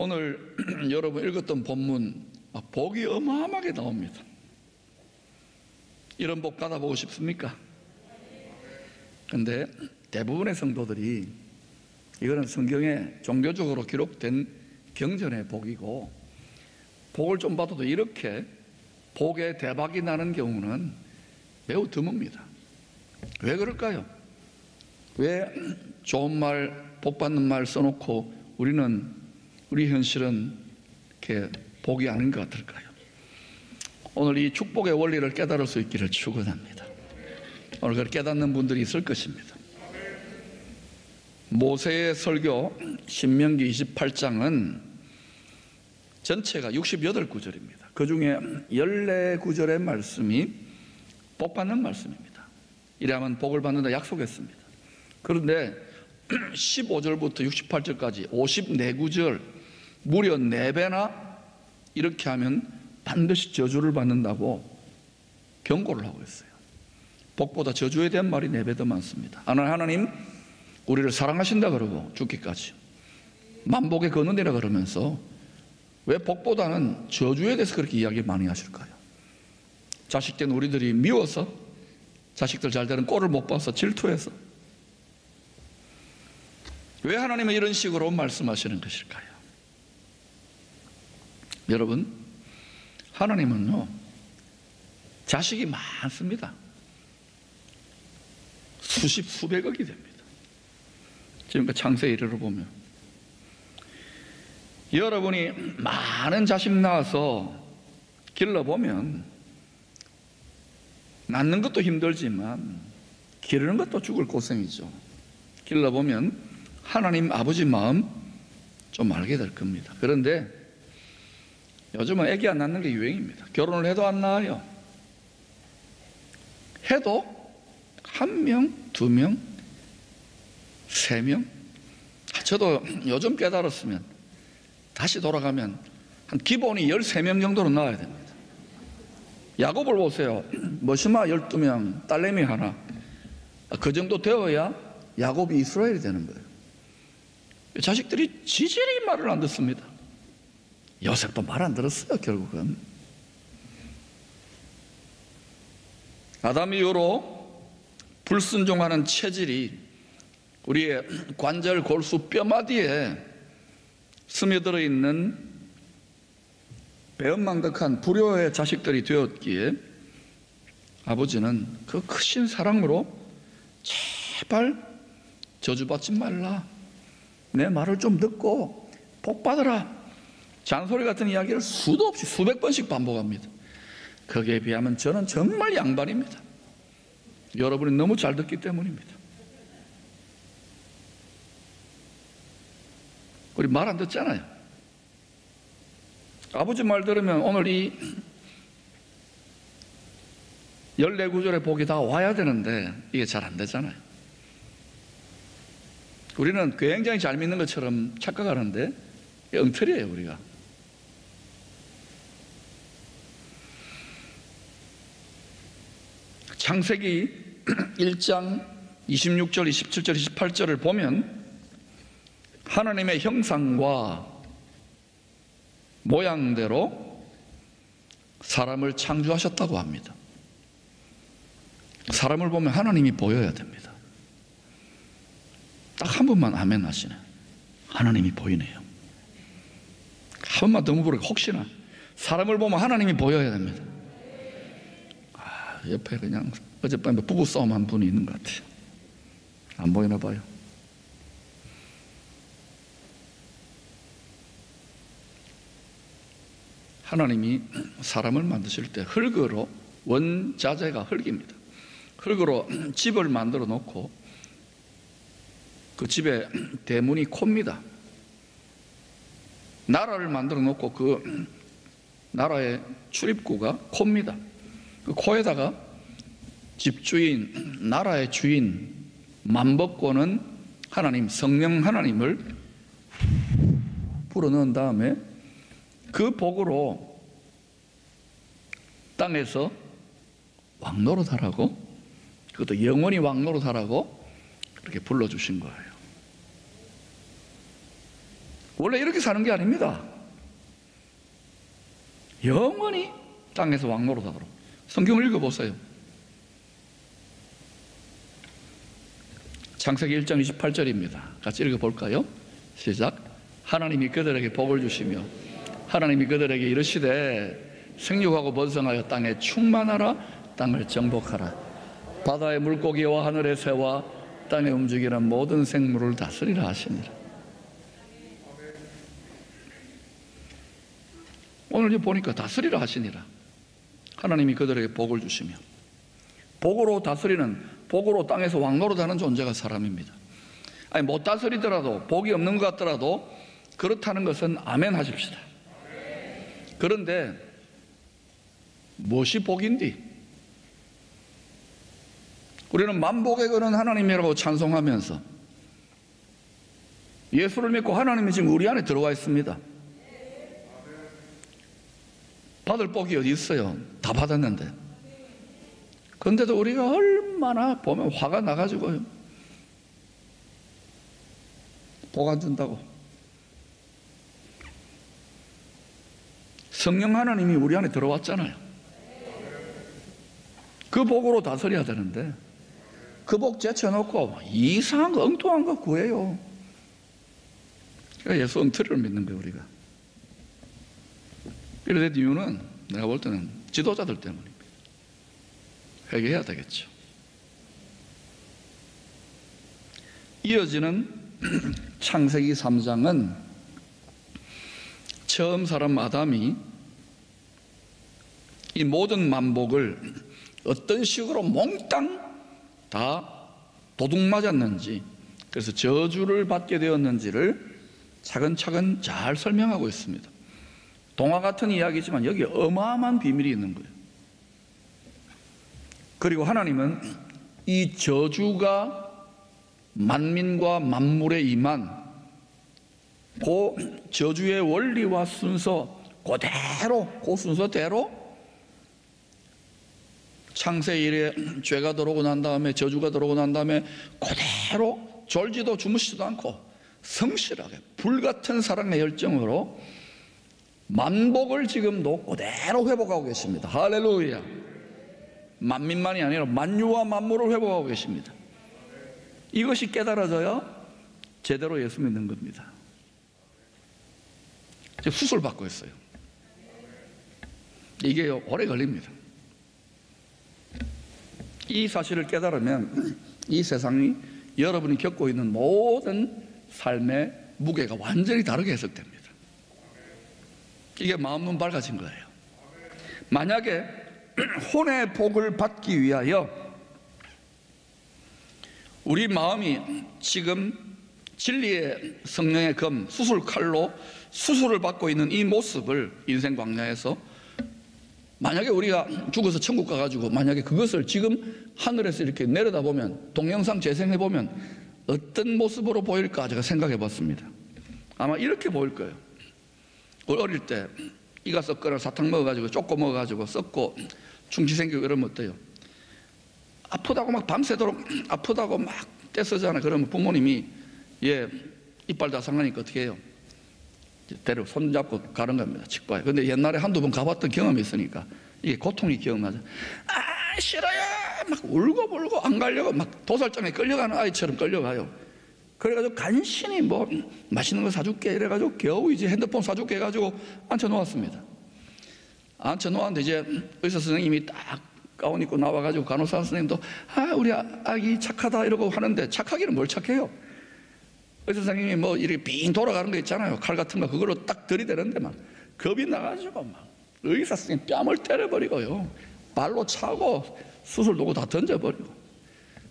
오늘 여러분 읽었던 본문 복이 어마어마하게 나옵니다. 이런 복 받아보고 싶습니까? 근데 대부분의 성도들이 이거는 성경에 종교적으로 기록된 경전의 복이고, 복을 좀 받아도 이렇게 복에 대박이 나는 경우는 매우 드뭅니다. 왜 그럴까요? 왜 좋은 말, 복 받는 말 써놓고 우리 현실은 이렇게 복이 아닌 것 같을까요? 오늘 이 축복의 원리를 깨달을 수 있기를 축원합니다. 오늘 그걸 깨닫는 분들이 있을 것입니다. 모세의 설교 신명기 28장은 전체가 68구절입니다. 그 중에 14구절의 말씀이 복 받는 말씀입니다. 이래야만 복을 받는다 약속했습니다. 그런데 15절부터 68절까지 54구절, 무려 4배나 이렇게 하면 반드시 저주를 받는다고 경고를 하고 있어요. 복보다 저주에 대한 말이 4배 더 많습니다. 하나님 우리를 사랑하신다 그러고 죽기까지 만복의 근원이라 그러면서 왜 복보다는 저주에 대해서 그렇게 이야기 많이 하실까요? 자식된 우리들이 미워서, 자식들 잘 되는 꼴을 못 봐서 질투해서, 왜 하나님은 이런 식으로 말씀하시는 것일까요? 여러분, 하나님은요 자식이 많습니다. 수십 수백억이 됩니다. 지금까지 창세일을 보면 여러분이 많은 자식 낳아서 길러보면 낳는 것도 힘들지만 기르는 것도 죽을 고생이죠. 길러보면 하나님 아버지 마음 좀 알게 될 겁니다. 그런데 요즘은 애기 안 낳는 게 유행입니다. 결혼을 해도 안 낳아요. 해도 1명, 2명, 3명. 저도 요즘 깨달았으면 다시 돌아가면 한 기본이 13명 정도는 낳아야 됩니다. 야곱을 보세요. 머시마 12명, 딸내미 하나. 그 정도 되어야 야곱이 이스라엘이 되는 거예요. 자식들이 지질이 말을 안 듣습니다. 요셉도 말 안 들었어요. 결국은 아담 이후로 불순종하는 체질이 우리의 관절, 골수, 뼈마디에 스며들어 있는 배은망덕한 불효의 자식들이 되었기에 아버지는 그 크신 사랑으로 제발 저주받지 말라, 내 말을 좀 듣고 복 받으라, 잔소리 같은 이야기를 수도 없이 수백 번씩 반복합니다. 거기에 비하면 저는 정말 양반입니다. 여러분이 너무 잘 듣기 때문입니다. 우리 말 안 듣잖아요. 아버지 말 들으면 오늘 이 14구절의 복이 다 와야 되는데 이게 잘 안 되잖아요. 우리는 굉장히 잘 믿는 것처럼 착각하는데 엉터리예요. 우리가 창세기 1장 26절, 27절, 28절을 보면 하나님의 형상과 모양대로 사람을 창조하셨다고 합니다. 사람을 보면 하나님이 보여야 됩니다. 딱 한 번만 아멘 하시네. 하나님이 보이네요. 한 번만 더 물어보고 혹시나 사람을 보면 하나님이 보여야 됩니다. 옆에 그냥 어젯밤에 부부싸움 한 분이 있는 것 같아요. 안 보이나 봐요. 하나님이 사람을 만드실 때 흙으로, 원자재가 흙입니다. 흙으로 집을 만들어 놓고 그 집의 대문이 코입니다. 나라를 만들어 놓고 그 나라의 출입구가 코입니다. 그 코에다가 집주인, 나라의 주인, 만법권은 하나님, 성령 하나님을 불어넣은 다음에 그 복으로 땅에서 왕노릇하라고, 그것도 영원히 왕노릇하라고 그렇게 불러주신 거예요. 원래 이렇게 사는 게 아닙니다. 영원히 땅에서 왕노릇하도록. 성경을 읽어보세요. 창세기 1장 28절입니다. 같이 읽어볼까요? 시작. 하나님이 그들에게 복을 주시며 하나님이 그들에게 이르시되 생육하고 번성하여 땅에 충만하라. 땅을 정복하라. 바다의 물고기와 하늘의 새와 땅에 움직이는 모든 생물을 다스리라 하시니라. 오늘 보니까 다스리라 하시니라. 하나님이 그들에게 복을 주시며, 복으로 다스리는, 복으로 땅에서 왕노릇하는 존재가 사람입니다. 아니 못 다스리더라도, 복이 없는 것 같더라도 그렇다는 것은 아멘 하십시다. 그런데 무엇이 복인디? 우리는 만복의 근원 하나님이라고 찬송하면서 예수를 믿고 하나님이 지금 우리 안에 들어와 있습니다. 받을 복이 어디 있어요? 다 받았는데. 그런데도 우리가 얼마나 보면 화가 나가지고요, 복 안 준다고. 성령 하나님이 우리 안에 들어왔잖아요. 그 복으로 다스려야 되는데 그 복 제쳐놓고 이상한 거, 엉뚱한 거 구해요. 그러니까 예수 엉터리를 믿는 거예요, 우리가. 이래 된 이유는 내가 볼 때는 지도자들 때문입니다. 회개해야 되겠죠. 이어지는 창세기 3장은 처음 사람 아담이 이 모든 만복을 어떤 식으로 몽땅 다 도둑 맞았는지, 그래서 저주를 받게 되었는지를 차근차근 잘 설명하고 있습니다. 동화 같은 이야기지만 여기 어마어마한 비밀이 있는 거예요. 그리고 하나님은 이 저주가 만민과 만물에 임한 그 저주의 원리와 순서 그대로, 그 순서대로 창세 이래 죄가 들어오고 난 다음에, 저주가 들어오고 난 다음에 그대로 졸지도 주무시지도 않고 성실하게 불같은 사랑의 열정으로 만복을 지금도 그대로 회복하고 계십니다. 할렐루야. 만민만이 아니라 만유와 만물을 회복하고 계십니다. 이것이 깨달아져야 제대로 예수 믿는 겁니다. 지금 수술 받고 있어요. 이게 오래 걸립니다. 이 사실을 깨달으면 이 세상이 여러분이 겪고 있는 모든 삶의 무게가 완전히 다르게 해석됩니다. 이게 마음 눈 밝아진 거예요. 만약에 혼의 복을 받기 위하여 우리 마음이 지금 진리의 성령의 검, 수술칼로 수술을 받고 있는 이 모습을 인생 광야에서, 만약에 우리가 죽어서 천국 가가지고 만약에 그것을 지금 하늘에서 이렇게 내려다보면, 동영상 재생해보면 어떤 모습으로 보일까 제가 생각해 봤습니다. 아마 이렇게 보일 거예요. 우리 어릴 때 이가 썩거나 사탕 먹어가지고 쪼꼬 먹어가지고 썩고 충치 생기고 이러면 어때요? 아프다고 막 밤새도록 아프다고 막 떼쓰잖아요. 그러면 부모님이 얘 이빨 다 상하니까 어떻게 해요? 데리고 손잡고 가는 겁니다. 직봐요. 근데 옛날에 한두 번 가봤던 경험이 있으니까 이게 고통이 기억나죠. 아 싫어요 막 울고불고 안 가려고 막 도살장에 끌려가는 아이처럼 끌려가요. 그래가지고 간신히 뭐 맛있는 거 사줄게 이래가지고 겨우 이제 핸드폰 사줄게 해가지고 앉혀놓았습니다. 앉혀놓았는데 이제 의사 선생님이 딱 가운 입고 나와가지고 간호사 선생님도 아 우리 아기 착하다 이러고 하는데, 착하기는 뭘 착해요? 의사 선생님이 뭐 이렇게 빙 돌아가는 거 있잖아요. 칼 같은 거 그걸로 딱 들이대는데 막 겁이 나가지고 막 의사 선생님 뺨을 때려버리고요, 발로 차고 수술 도구 다 던져버리고.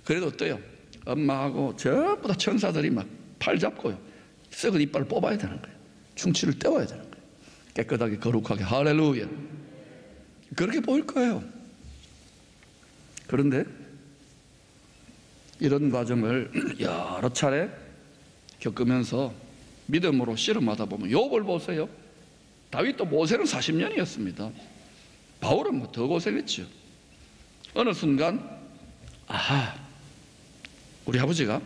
그래도 어때요? 엄마하고 전부 다 천사들이 막 팔 잡고요, 썩은 이빨을 뽑아야 되는 거예요. 충치를 떼어야 되는 거예요. 깨끗하게 거룩하게. 할렐루야. 그렇게 보일 거예요. 그런데 이런 과정을 여러 차례 겪으면서 믿음으로 씨름하다 보면, 욥을 보세요. 다윗도 모세는 40년이었습니다. 바울은 뭐 더 고생했죠. 어느 순간 아하, 우리 아버지가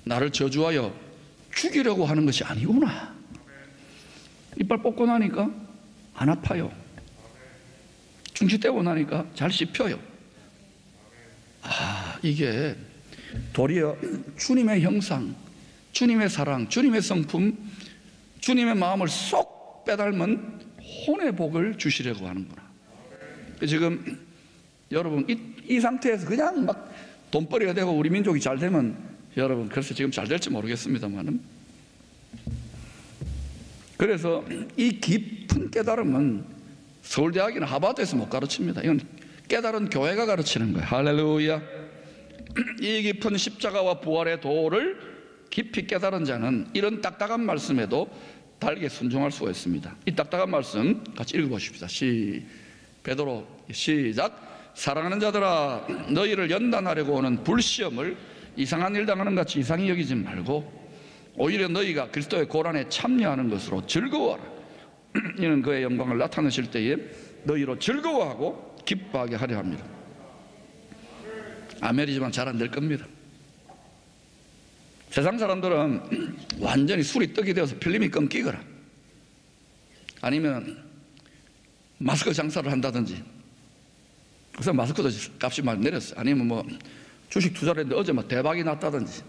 나를 저주하여 죽이려고 하는 것이 아니구나. 이빨 뽑고 나니까 안 아파요. 충치 떼고 나니까 잘 씹혀요. 이게 도리어 주님의 형상, 주님의 사랑, 주님의 성품, 주님의 마음을 쏙 빼닮은 혼의 복을 주시려고 하는구나. 지금 여러분 이 상태에서 그냥 막 돈벌이가 되고 우리 민족이 잘 되면 여러분 글쎄 지금 잘 될지 모르겠습니다만은, 그래서 이 깊은 깨달음은 서울대학이나 하버드에서 못 가르칩니다. 이건 깨달은 교회가 가르치는 거예요. 할렐루야. 이 깊은 십자가와 부활의 도를 깊이 깨달은 자는 이런 딱딱한 말씀에도 달게 순종할 수가 있습니다. 이 딱딱한 말씀 같이 읽어보십시다. 베드로 시작. 사랑하는 자들아, 너희를 연단하려고 오는 불시험을 이상한 일 당하는 같이 이상히 여기지 말고 오히려 너희가 그리스도의 고난에 참여하는 것으로 즐거워하라. 이는 그의 영광을 나타내실 때에 너희로 즐거워하고 기뻐하게 하려 합니다. 아멘이지만 잘 안 될 겁니다. 세상 사람들은 완전히 술이 떡이 되어서 필름이 끊기거나 아니면 마스크 장사를 한다든지, 그래서 마스크도 값이 많이 내렸어요. 아니면 뭐 주식 투자를 했는데 어제 막 대박이 났다든지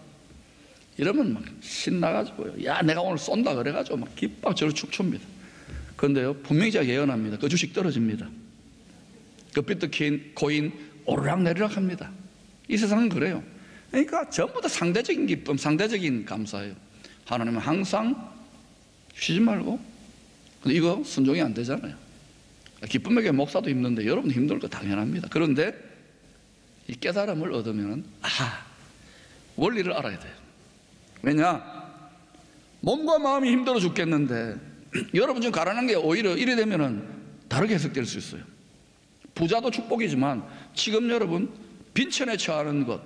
이러면 막 신나가지고요, 야 내가 오늘 쏜다 그래가지고 막 기뻐 저를 춤춥니다. 그런데요, 분명히 제가 예언합니다. 그 주식 떨어집니다. 그 비트코인 오르락 내리락 합니다. 이 세상은 그래요. 그러니까 전부 다 상대적인 기쁨, 상대적인 감사예요. 하나님은 항상 쉬지 말고. 근데 이거 순종이 안 되잖아요. 기쁨에게 목사도 힘든데 여러분 힘들 거 당연합니다. 그런데 이 깨달음을 얻으면 원리를 알아야 돼요. 왜냐? 몸과 마음이 힘들어 죽겠는데 여러분 지금 가난한 게 오히려 이래 되면은 다르게 해석될 수 있어요. 부자도 축복이지만 지금 여러분 빈천에 처하는 것,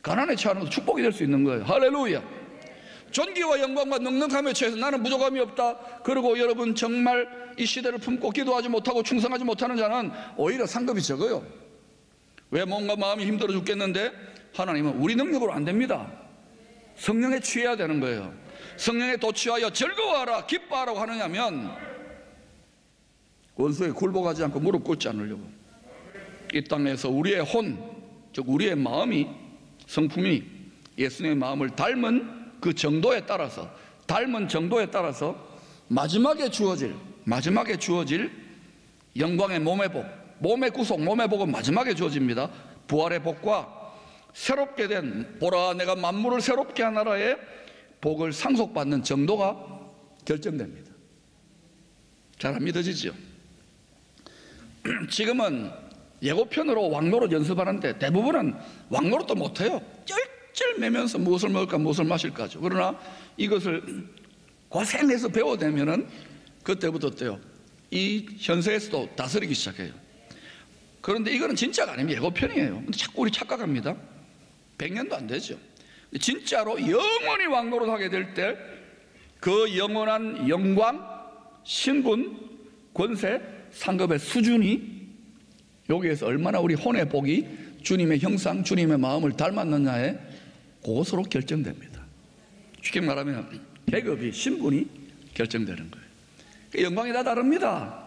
가난에 처하는 것도 축복이 될 수 있는 거예요. 할렐루야. 존귀와 영광과 넉넉함에 처해서 나는 부족함이 없다, 그리고 여러분 정말 이 시대를 품고 기도하지 못하고 충성하지 못하는 자는 오히려 상급이 적어요. 왜? 몸과 마음이 힘들어 죽겠는데 하나님은 우리 능력으로 안 됩니다. 성령에 취해야 되는 거예요. 성령에 도취하여 즐거워하라 기뻐하라고 하느냐면 원수에 굴복하지 않고 무릎 꿇지 않으려고. 이 땅에서 우리의 혼, 즉 우리의 마음이, 성품이 예수님의 마음을 닮은 그 정도에 따라서, 닮은 정도에 따라서 마지막에 주어질 영광의 몸의 복, 몸의 구속, 몸의 복은 마지막에 주어집니다. 부활의 복과 새롭게 된, 보라 내가 만물을 새롭게 한 나라의 복을 상속받는 정도가 결정됩니다. 잘 안 믿어지죠? 지금은 예고편으로 왕노릇 연습하는데 대부분은 왕노릇도 못해요. 쩔쩔매면서 무엇을 먹을까 무엇을 마실까죠. 그러나 이것을 고생해서 배워내면은 그때부터 어때요? 이 현세에서도 다스리기 시작해요. 그런데 이거는 진짜가 아니면 예고편이에요. 근데 자꾸 우리 착각합니다. 100년도 안 되죠. 진짜로 영원히 왕노릇 하게 될 때 그 영원한 영광, 신분, 권세, 상급의 수준이 여기에서 얼마나 우리 혼의 복이 주님의 형상, 주님의 마음을 닮았느냐에 그것으로 결정됩니다. 쉽게 말하면 계급이, 신분이 결정되는 거예요. 영광이 다 다릅니다.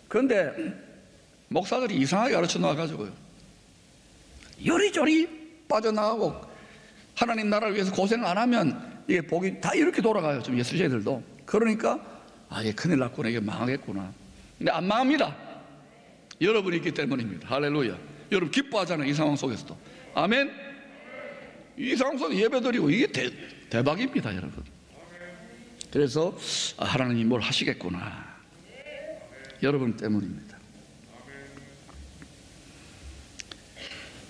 그런데 목사들이 이상하게 가르쳐 놔가지고요, 요리조리 빠져나가고 하나님 나라를 위해서 고생 안 하면 이게 복이 다 이렇게 돌아가요. 좀 예수제들도. 그러니까 이게 큰일 났구나, 이게 망하겠구나. 근데 안 망합니다. 여러분이 있기 때문입니다. 할렐루야. 여러분 기뻐하잖아요, 이 상황 속에서도. 아멘. 이 상황 속에서 예배드리고 이게 대박입니다, 여러분. 그래서 하나님이 뭘 하시겠구나, 여러분 때문입니다.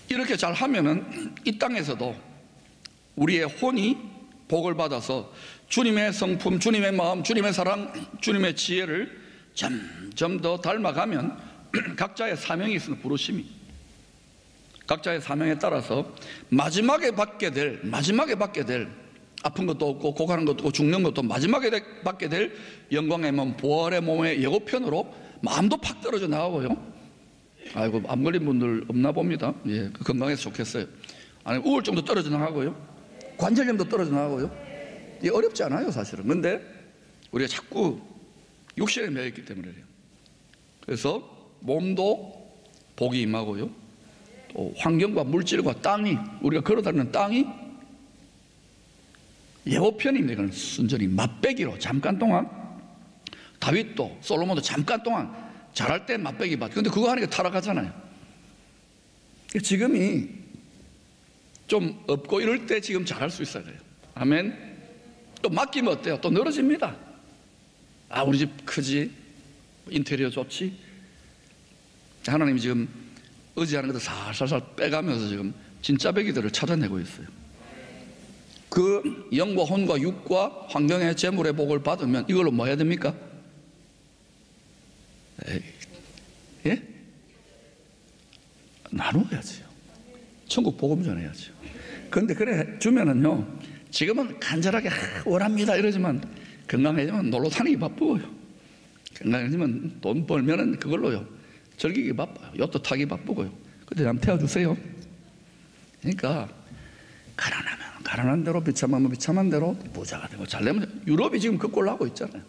이렇게 잘 하면은 이 땅에서도 우리의 혼이 복을 받아서 주님의 성품, 주님의 마음, 주님의 사랑, 주님의 지혜를 점점 더 닮아가면 각자의 사명이 있습니다. 부르심이. 각자의 사명에 따라서 마지막에 받게 될 아픈 것도 없고 고가는 것도 없고 죽는 것도 마지막에 받게 될 영광의 몸, 부활의 몸의 예고편으로 마음도 팍 떨어져 나가고요. 아이고, 암 걸린 분들 없나 봅니다. 예, 건강해서 좋겠어요. 아니, 우울증도 떨어져 나가고요, 관절염도 떨어져 나가고요. 이게 어렵지 않아요, 사실은. 근데 우리가 자꾸 육신에 매였기 때문에 그래요. 그래서 몸도 복이 임하고요, 또 환경과 물질과 땅이, 우리가 걸어다니는 땅이 예고편입니다. 이건 순전히 맛배기로 잠깐 동안, 다윗도 솔로몬도 잠깐 동안 잘할 때 맛배기 받. 근데 그거 하니까 타락하잖아요. 지금이 좀 없고 이럴 때 지금 잘할 수 있어야 돼요. 아멘. 또 맡기면 어때요? 또 늘어집니다. 아, 우리 집 크지, 인테리어 좋지. 하나님이 지금 의지하는 것들 살살살 빼가면서 지금 진짜 배기들을 찾아내고 있어요. 그 영과 혼과 육과 환경의 재물의 복을 받으면 이걸로 뭐 해야 됩니까? 예? 나누어야지요. 천국 복음 전해야죠. 그런데 그래 주면은요, 지금은 간절하게 원합니다 이러지만 건강해지면 놀러 다니기 바쁘고요, 건강해지면 돈 벌면은 그걸로요 즐기기 바빠요. 요트 타기 바쁘고요. 근데 한번 태워주세요. 그러니까 가난하면 가난한 대로, 비참하면 비참한 대로 부자가 되고, 잘되면 유럽이 지금 그 꼴로 하고 있잖아요.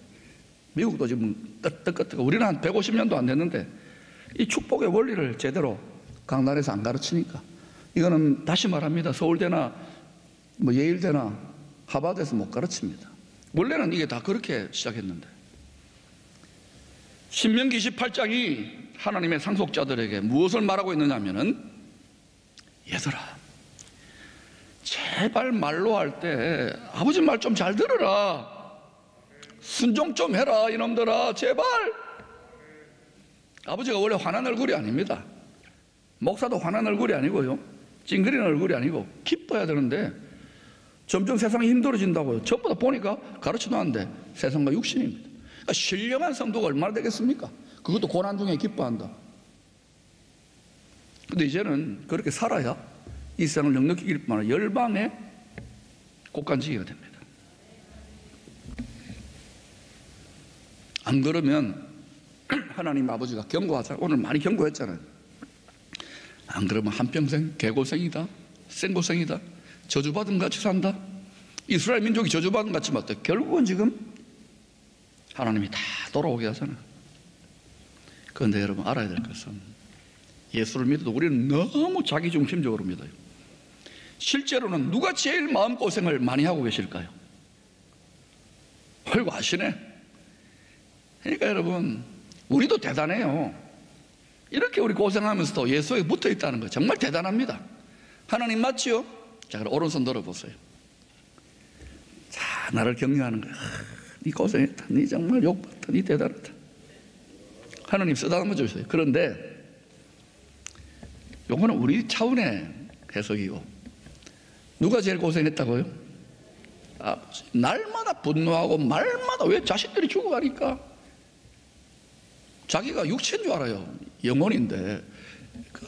미국도 지금 뜨뜻뜨뜻. 우리는 한 150년도 안 됐는데 이 축복의 원리를 제대로 강단에서 안 가르치니까, 이거는 다시 말합니다, 서울대나 뭐 예일대나 하버드에서 못 가르칩니다. 원래는 이게 다 그렇게 시작했는데, 신명기 28장이 하나님의 상속자들에게 무엇을 말하고 있느냐 하면은, 얘들아 제발 말로 할 때 아버지 말 좀 잘 들으라, 순종 좀 해라 이놈들아, 제발. 아버지가 원래 화난 얼굴이 아닙니다. 목사도 화난 얼굴이 아니고요, 찡그리는 얼굴이 아니고 기뻐야 되는데 점점 세상이 힘들어진다고요. 전부 다 보니까 가르쳐놨는데 세상과 육신입니다. 그러니까 신령한 성도가 얼마나 되겠습니까? 그것도 고난 중에 기뻐한다. 근데 이제는 그렇게 살아야 이 세상을 넉넉히 이길 뿐만 아니라 열방의 곡간지기가 됩니다. 안 그러면 하나님 아버지가 경고하자, 오늘 많이 경고했잖아요. 안 그러면 한평생 개고생이다, 생고생이다, 저주받은 같이 산다. 이스라엘 민족이 저주받은 같이 맞다. 결국은 지금 하나님이 다 돌아오게 하잖아요. 그런데 여러분 알아야 될 것은, 예수를 믿어도 우리는 너무 자기중심적으로 믿어요. 실제로는 누가 제일 마음고생을 많이 하고 계실까요? 아이고 아시네. 그러니까 여러분, 우리도 대단해요. 이렇게 우리 고생하면서도 예수에 붙어 있다는 거 정말 대단합니다. 하나님 맞지요? 자, 그럼 오른손 들어보세요. 자, 나를 격려하는 거야. 네 고생했다, 네 정말 욕받다, 네 대단하다. 하나님 쓰다듬어 주세요. 그런데 요거는 우리 차원의 해석이고, 누가 제일 고생했다고요? 아버지. 날마다 분노하고 말마다 왜 자식들이 죽어가니까, 자기가 육체인 줄 알아요. 영혼인데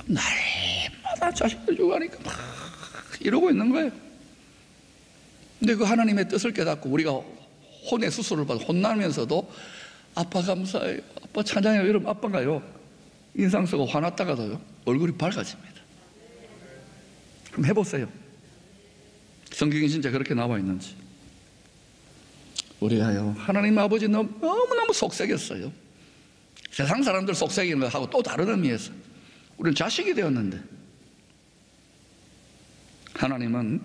날마다 자식들 죽어가니까 막 이러고 있는 거예요. 근데 그 하나님의 뜻을 깨닫고 우리가 혼의 수술을 받아 혼나면서도 아빠 감사해요, 아빠 찬양해요 이러면 아빠가요 인상 쓰고 화났다가도요 얼굴이 밝아집니다. 그럼 해보세요. 성경이 진짜 그렇게 나와 있는지. 우리가요 하나님 아버지 너무너무 속삭였어요. 세상 사람들 속삭이는 것하고 또 다른 의미에서 우리는 자식이 되었는데, 하나님은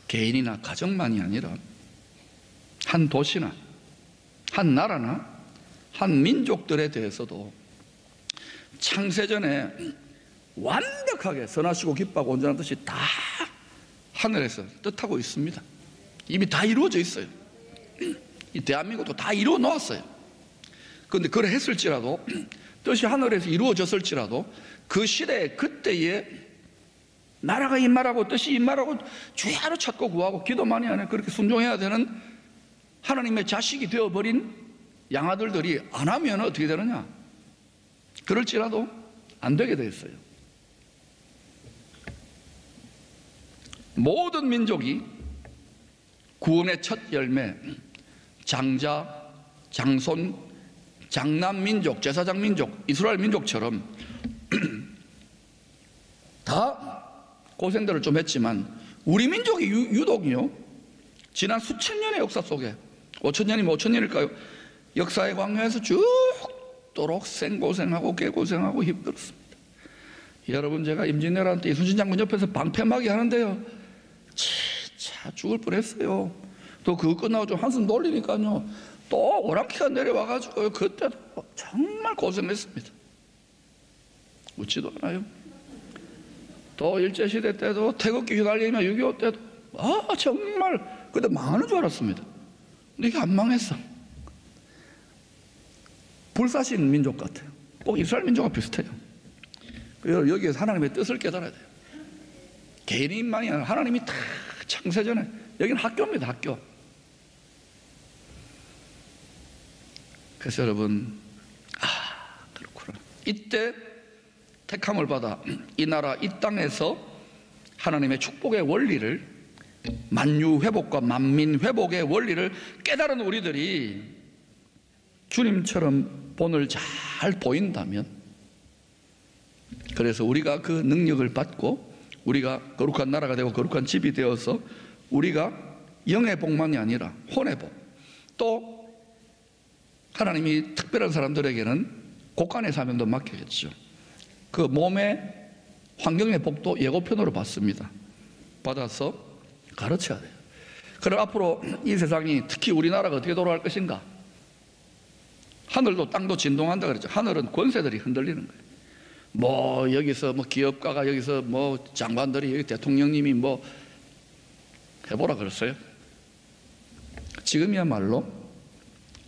개인이나 가정만이 아니라 한 도시나 한 나라나 한 민족들에 대해서도 창세전에 완벽하게 선하시고 기뻐하고 온전한 뜻이 다 하늘에서 뜻하고 있습니다. 이미 다 이루어져 있어요. 이 대한민국도 다 이루어 놓았어요. 그런데 그래 했을지라도, 뜻이 하늘에서 이루어졌을지라도 그 시대에 그때에 나라가 임말하고 뜻이 임말하고 주야로 찾고 구하고 기도 많이 하는, 그렇게 순종해야 되는 하나님의 자식이 되어버린 양아들들이 안 하면 어떻게 되느냐? 그럴지라도 안 되게 돼 있어요. 모든 민족이 구원의 첫 열매, 장자, 장손, 장남민족, 제사장 민족, 이스라엘 민족처럼 다 고생들을 좀 했지만, 우리 민족이 유독이요 지난 수천 년의 역사 속에 5,000년이면 5,000년일까요? 역사의 광야에서 죽도록 생고생하고 개고생하고 힘들었습니다. 여러분, 제가 임진왜란 때 이순신 장군 옆에서 방패막이 하는데요, 진짜 죽을 뻔했어요. 또 그거 끝나고 좀 한숨 돌리니까요, 또 오랑캐가 내려와가지고 그때도 정말 고생했습니다. 웃지도 않아요. 또 일제시대 때도 태극기 휘날리며 6.25 때도 정말 그때 망하는 줄 알았습니다. 근데 이게 안 망했어. 불사신 민족 같아요. 꼭 이스라엘 민족과 비슷해요. 여기에서 하나님의 뜻을 깨달아야 돼요. 개인만이 아니라 하나님이 다 창세전에, 여기는 학교입니다. 학교. 그래서 여러분, 그렇구나. 이때 택함을 받아 이 나라 이 땅에서 하나님의 축복의 원리를, 만유 회복과 만민 회복의 원리를 깨달은 우리들이 주님처럼 본을 잘 보인다면, 그래서 우리가 그 능력을 받고 우리가 거룩한 나라가 되고 거룩한 집이 되어서 우리가 영의 복만이 아니라 혼의 복, 또 하나님이 특별한 사람들에게는 곳간의 사명도 맡기겠죠. 그 몸의 환경의 복도 예고편으로 받습니다. 받아서 가르쳐야 돼요. 그럼 앞으로 이 세상이, 특히 우리나라가 어떻게 돌아갈 것인가? 하늘도 땅도 진동한다 그랬죠. 하늘은 권세들이 흔들리는 거예요. 뭐 여기서 뭐 기업가가, 여기서 뭐 장관들이, 여기 대통령님이 뭐 해보라 그랬어요. 지금이야말로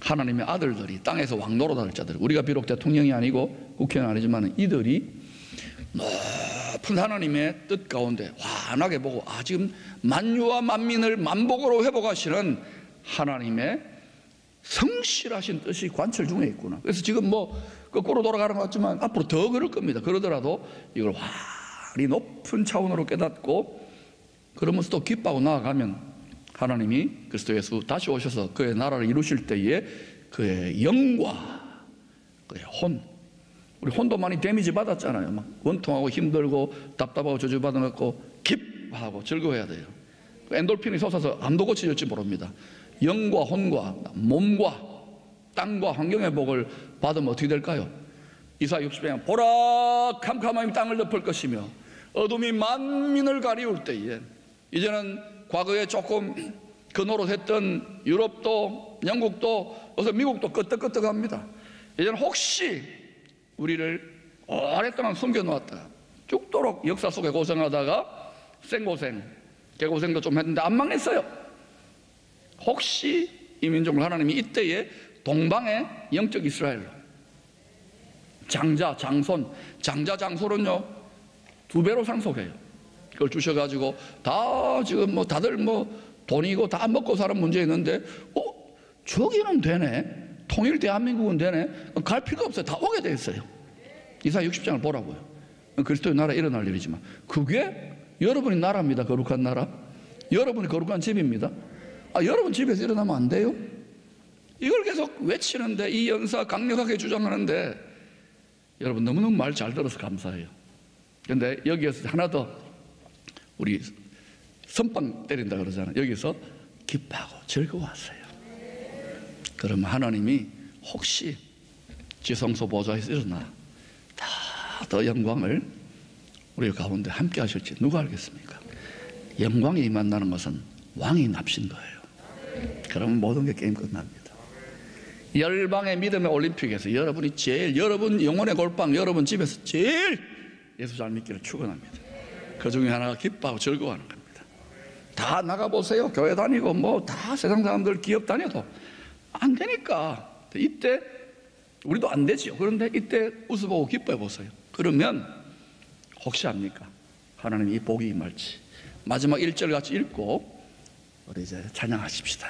하나님의 아들들이, 땅에서 왕노릇할 자들, 우리가 비록 대통령이 아니고 국회의원 아니지만 이들이 높은 하나님의 뜻 가운데 환하게 보고, 지금 만유와 만민을 만복으로 회복하시는 하나님의 성실하신 뜻이 관철 중에 있구나. 그래서 지금 뭐 거꾸로 돌아가는 것 같지만 앞으로 더 그럴 겁니다. 그러더라도 이걸 환히 높은 차원으로 깨닫고 그러면서 또 기뻐하고 나아가면 하나님이 그리스도 예수 다시 오셔서 그의 나라를 이루실 때에 그의 영과 그의 혼, 우리 혼도 많이 데미지 받았잖아요. 막 원통하고 힘들고 답답하고 저주받아놓고 기뻐하고 즐거워해야 돼요. 엔돌핀이 솟아서 암도 고쳐질지 모릅니다. 영과 혼과 몸과 땅과 환경의 복을 받으면 어떻게 될까요? 이사야 60장, 보라 캄캄함이 땅을 덮을 것이며 어둠이 만민을 가리울 때에, 이제는 과거에 조금 그 노릇했던 유럽도 영국도 어서 미국도 끄떡끄떡합니다. 이제는 혹시 우리를 오랫동안 숨겨놓았다가 죽도록 역사 속에 고생하다가 생고생 개고생도 좀 했는데 안 망했어요. 혹시 이 민족을 하나님이 이때에 동방의 영적 이스라엘로, 장자 장손, 장자 장손은요 2배로 상속해요. 그걸 주셔가지고 다 지금 뭐 다들 뭐 돈이고 다 먹고 사는 문제 있는데 저기는 되네, 통일 대한민국은 되네, 갈 필요가 없어요. 다 오게 돼 있어요. 이사야 60장을 보라고요. 그리스도의 나라 일어날 일이지만 그게 여러분이 나라입니다. 거룩한 나라, 여러분이 거룩한 집입니다. 여러분 집에서 일어나면 안 돼요? 이걸 계속 외치는데, 이 연사 강력하게 주장하는데 여러분 너무너무 말 잘 들어서 감사해요. 그런데 여기에서 하나 더, 우리 선빵 때린다 그러잖아요. 여기서 기뻐하고 즐거워하세요. 그러면 하나님이 혹시 지성소 보좌에서 일어나 더 영광을 우리 가운데 함께 하실지 누가 알겠습니까? 영광이 임한다는 것은 왕이 납신 거예요. 그러면 모든 게 게임 끝납니다. 열방의 믿음의 올림픽에서 여러분이 제일, 여러분 영혼의 골방, 여러분 집에서 제일 예수 잘 믿기를 축원합니다. 그 중에 하나가 기뻐하고 즐거워하는 겁니다. 다 나가보세요. 교회 다니고 뭐 다 세상 사람들 기업 다녀도 안 되니까 이때 우리도 안 되지요. 그런데 이때 웃어보고 기뻐해 보세요. 그러면 혹시 압니까? 하나님이 이 복이 임할지. 마지막 1절 같이 읽고 우리 이제 찬양하십시다.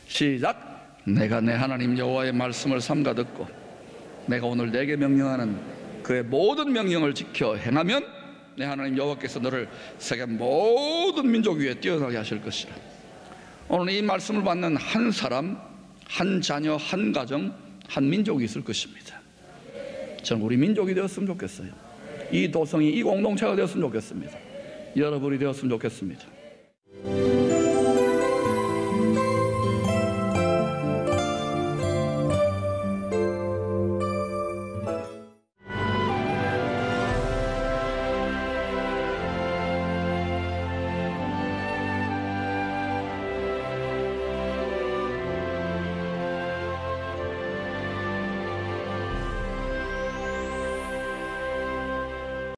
시작. 내가 내 하나님 여호와의 말씀을 삼가 듣고 내가 오늘 내게 명령하는 그의 모든 명령을 지켜 행하면 내 하나님 여호와께서 너를 세계 모든 민족 위에 뛰어나게 하실 것이라. 오늘 이 말씀을 받는 한 사람, 한 자녀, 한 가정, 한 민족이 있을 것입니다. 저는 우리 민족이 되었으면 좋겠어요. 이 도성이, 이 공동체가 되었으면 좋겠습니다. 여러분이 되었으면 좋겠습니다.